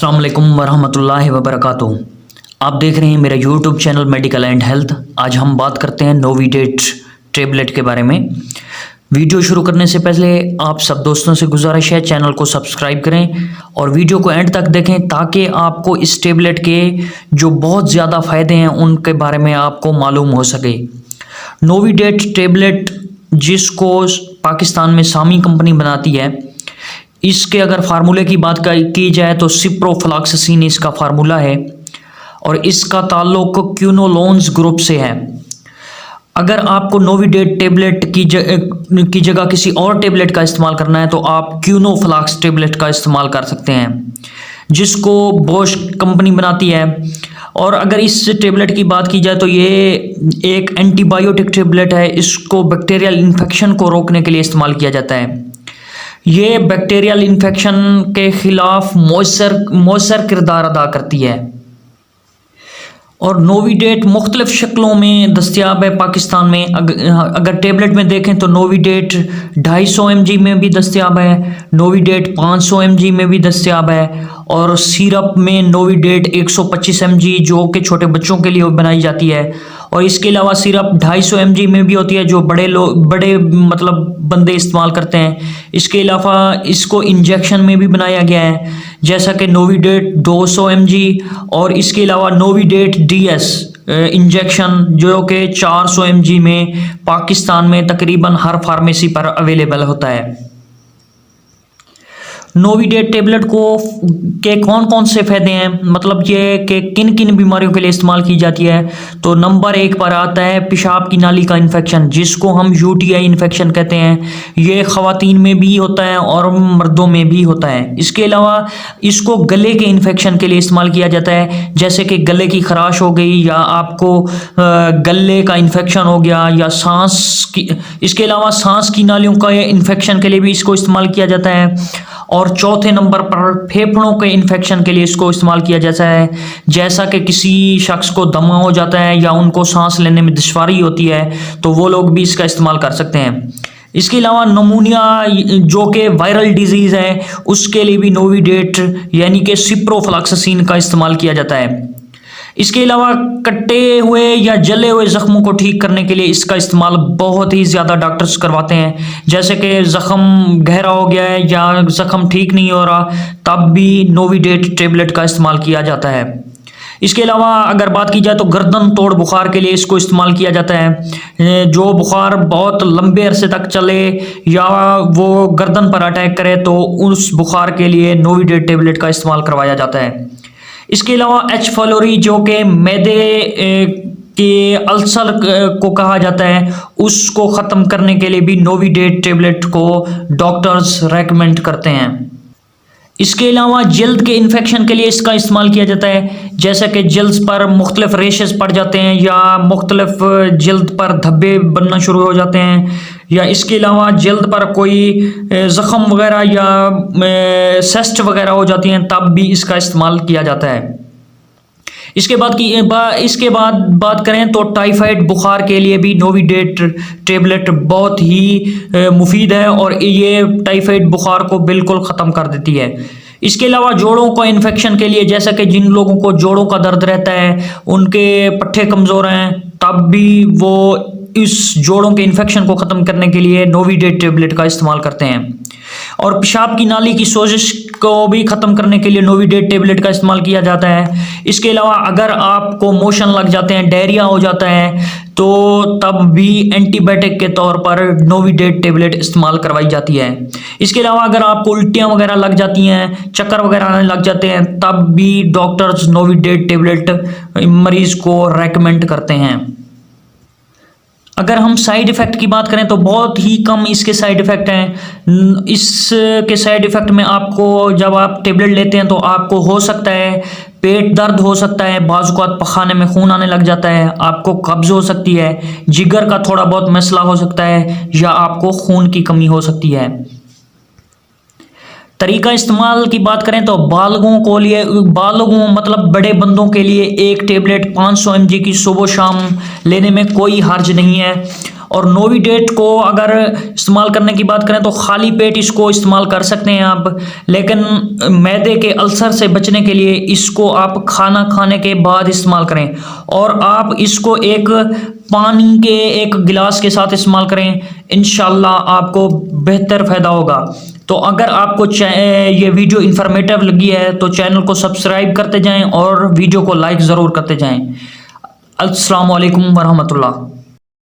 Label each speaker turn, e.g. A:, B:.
A: अस्सलाम वालेकुम वरहमतुल्लाहि वबरकातुहू। आप देख रहे हैं मेरा YouTube channel medical and health. आज हम बात करते हैं नोविडेट टेबलेट के बारे में। वीडियो शुरू करने से पहले आप सब दोस्तों से गुजारिश है चैनल को सब्सक्राइब करें और वीडियो को एंड तक देखें ताकि आपको इस टेबलेट के जो बहुत ज़्यादा फ़ायदे हैं उनके बारे में आपको मालूम हो सके। नोविडेट टेबलेट जिसको पाकिस्तान में सामी कंपनी बनाती है, इसके अगर फार्मूले की बात की जाए तो सिप्रोफ्लॉक्सासिन इसका फार्मूला है और इसका ताल्लुक क्विनोलोन्स ग्रुप से है। अगर आपको नोविडेट टेबलेट की जगह किसी और टेबलेट का इस्तेमाल करना है तो आप क्विनोफ्लॉक्स टेबलेट का इस्तेमाल कर सकते हैं जिसको बॉश कंपनी बनाती है। और अगर इस टेबलेट की बात की जाए तो ये एक एंटीबायोटिक टेबलेट है। इसको बैक्टीरियल इन्फेक्शन को रोकने के लिए इस्तेमाल किया जाता है। ये बैक्टीरियल इन्फेक्शन के खिलाफ मौसर किरदार अदा करती है और नोविडेट मुख्तलिफ शक्लों में दस्तयाब है पाकिस्तान में। अगर टेबलेट में देखें तो नोविडेट 250 mg में भी दस्तयाब है, नोविडेट 500 mg में भी दस्तयाब है और सिरप में नोविडेट 125 mg जो कि छोटे बच्चों के लिए बनाई जाती है। और इसके अलावा सिरप 250 mg में भी होती है जो बड़े मतलब बंदे इस्तेमाल करते हैं। इसके अलावा इसको इंजेक्शन में भी बनाया गया है जैसा कि नोविडेट 200 mg और इसके अलावा नोविडेट DS इंजेक्शन जो कि 400 mg में पाकिस्तान में तकरीबन हर फार्मेसी पर अवेलेबल होता है। नोविडेट टेबलेट के कौन कौन से फ़ायदे हैं, मतलब ये कि किन किन बीमारियों के लिए इस्तेमाल की जाती है, तो नंबर 1 पर आता है पेशाब की नाली का इन्फेक्शन जिसको हम UTI इन्फेक्शन कहते हैं। ये ख़वातीन में भी होता है और मर्दों में भी होता है। इसके अलावा इसको गले के इन्फेक्शन के लिए इस्तेमाल किया जाता है जैसे कि गले की खराश हो गई या आपको गले का इन्फेक्शन हो गया या सांस की। इसके अलावा सांस की नालियों का इन्फेक्शन के लिए भी इसको इस्तेमाल किया जाता है। और चौथे नंबर पर फेफड़ों के इन्फेक्शन के लिए इसको इस्तेमाल किया जाता है जैसा कि किसी शख्स को दमा हो जाता है या उनको सांस लेने में दुश्वारी होती है तो वो लोग भी इसका इस्तेमाल कर सकते हैं। इसके अलावा नमूनिया जो कि वायरल डिजीज़ है उसके लिए भी नोविडेट यानी कि सिप्रोफ्लॉक्सासिन का इस्तेमाल किया जाता है। इसके अलावा कटे हुए या जले हुए ज़ख्मों को ठीक करने के लिए इसका इस्तेमाल बहुत ही ज़्यादा डॉक्टर्स करवाते हैं। जैसे कि ज़ख्म गहरा हो गया है या ज़ख्म ठीक नहीं हो रहा तब भी नोविडेट टेबलेट का इस्तेमाल किया जाता है। इसके अलावा अगर बात की जाए तो गर्दन तोड़ बुखार के लिए इसको इस्तेमाल किया जाता है। जो बुखार बहुत लंबे अरसे तक चले या वो गर्दन पर अटैक करे तो उस बुखार के लिए नोविडेट टेबलेट का इस्तेमाल करवाया जाता है। इसके अलावा H. pylori जो कि मैदे के अल्सर को कहा जाता है उसको ख़त्म करने के लिए भी नोविडेट टेबलेट को डॉक्टर्स रेकमेंड करते हैं। इसके अलावा जल्द के इन्फेक्शन के लिए इसका इस्तेमाल किया जाता है जैसे कि जल्द पर मुख्तलिफ रेशेस पड़ जाते हैं या मुख्तलिफ जल्द पर धब्बे बनना शुरू हो जाते हैं या इसके अलावा जल्द पर कोई ज़ख़म वगैरह या सेस्ट वगैरह हो जाती हैं तब भी इसका इस्तेमाल किया जाता है। इसके बाद बात करें तो टाइफाइड बुखार के लिए भी नोविडेट टेबलेट बहुत ही मुफीद है और ये टाइफाइड बुखार को बिल्कुल ख़त्म कर देती है। इसके अलावा जोड़ों को इन्फेक्शन के लिए जैसा कि जिन लोगों को जोड़ों का दर्द रहता है उनके पट्टे कमज़ोर हैं तब भी वो इस जोड़ों के इन्फेक्शन को ख़त्म करने के लिए नोविडेट टेबलेट का इस्तेमाल करते हैं। और पेशाब की नाली की सोजिश को भी ख़त्म करने के लिए नोविडेट टेबलेट का इस्तेमाल किया जाता है। इसके अलावा अगर आपको मोशन लग जाते हैं, डायरिया हो जाता है तो तब भी एंटीबायोटिक के तौर पर नोविडेट टेबलेट इस्तेमाल करवाई जाती है। इसके अलावा अगर आपको उल्टियाँ वगैरह लग जाती हैं, चक्कर वगैरह आने लग जाते हैं तब भी डॉक्टर्स नोविडेट टेबलेट मरीज़ को रेकमेंड करते हैं। अगर हम साइड इफ़ेक्ट की बात करें तो बहुत ही कम इसके साइड इफ़ेक्ट हैं। इसके साइड इफ़ेक्ट में आपको जब आप टेबलेट लेते हैं तो आपको हो सकता है पेट दर्द हो सकता है, बाज़ औक़ात पखाने में खून आने लग जाता है, आपको कब्ज़ हो सकती है, जिगर का थोड़ा बहुत मसला हो सकता है या आपको खून की कमी हो सकती है। तरीका इस्तेमाल की बात करें तो बालगों मतलब बड़े बंदों के लिए एक टेबलेट 500 mg की सुबह शाम लेने में कोई हर्ज नहीं है और नोविडेट को अगर इस्तेमाल करने की बात करें तो खाली पेट इसको इस्तेमाल कर सकते हैं आप, लेकिन मैदे के अल्सर से बचने के लिए इसको आप खाना खाने के बाद इस्तेमाल करें, और आप इसको एक पानी के एक गिलास के साथ इस्तेमाल करें। इंशाल्लाह आपको बेहतर फ़ायदा होगा। तो अगर आपको ये वीडियो इन्फॉर्मेटिव लगी है तो चैनल को सब्सक्राइब करते जाएं और वीडियो को लाइक ज़रूर करते जाएं। अस्सलाम वालेकुम वरहमतुल्लाह।